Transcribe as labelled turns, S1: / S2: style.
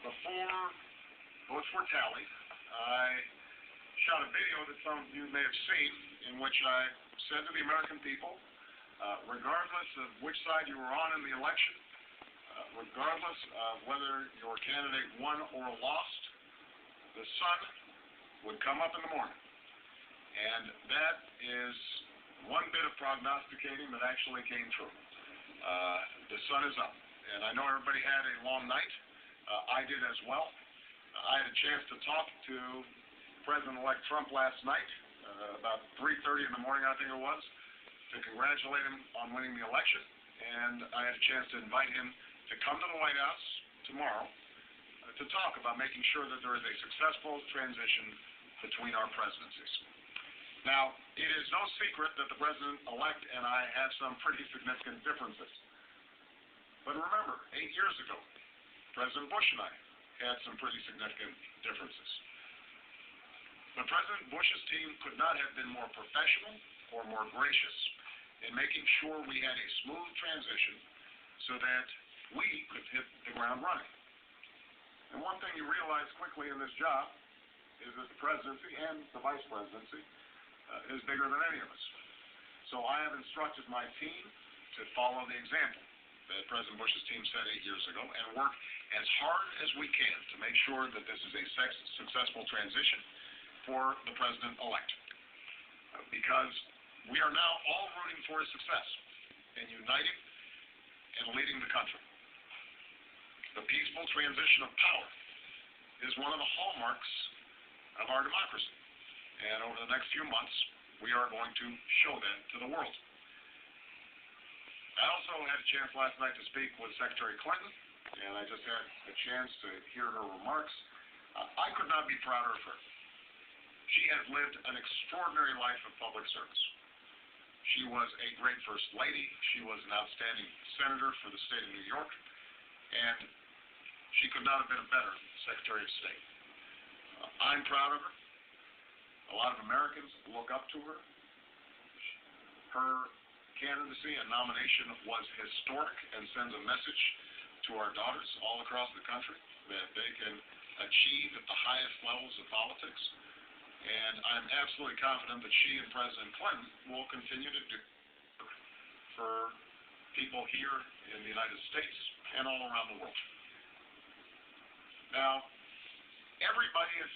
S1: before votes were tallied, I shot a video that some of you may have seen in which I said to the American people, regardless of which side you were on in the election, regardless of whether your candidate won or lost, the sun would come up in the morning. And that is one bit of prognosticating that actually came true. The sun is up. And I know everybody had a long night. I did as well. I had a chance to talk to President-elect Trump last night, about 3:30 in the morning, I think it was, to congratulate him on winning the election. And I had a chance to invite him to come to the White House tomorrow to talk about making sure that there is a successful transition between our presidencies. Now, it is no secret that the President-elect and I have some pretty significant differences. But remember, 8 years ago, President Bush and I had some pretty significant differences. But President Bush's team could not have been more professional or more gracious in making sure we had a smooth transition so that we could hit the ground running. And one thing you realize quickly in this job is that the presidency and the vice presidency is bigger than any of us. So I have instructed my team to follow the example that President Bush's team set 8 years ago and work as hard as we can to make sure that this is a successful transition for the President-elect. Because we are now all rooting for his success in uniting and leading the country. The peaceful transition of power is one of the hallmarks of our democracy. And over the next few months, we are going to show that to the world. I also had a chance last night to speak with Secretary Clinton, and I just had a chance to hear her remarks. I could not be prouder of her. She has lived an extraordinary life of public service. She was a great First Lady. She was an outstanding senator for the state of New York, and she could not have been a better Secretary of State. I'm proud of her. A lot of Americans look up to her. Her candidacy and nomination was historic and sends a message to our daughters all across the country that they can achieve at the highest levels of politics. And I'm absolutely confident that she and President Clinton will continue to do for people here in the United States and all around the world. Now, everybody is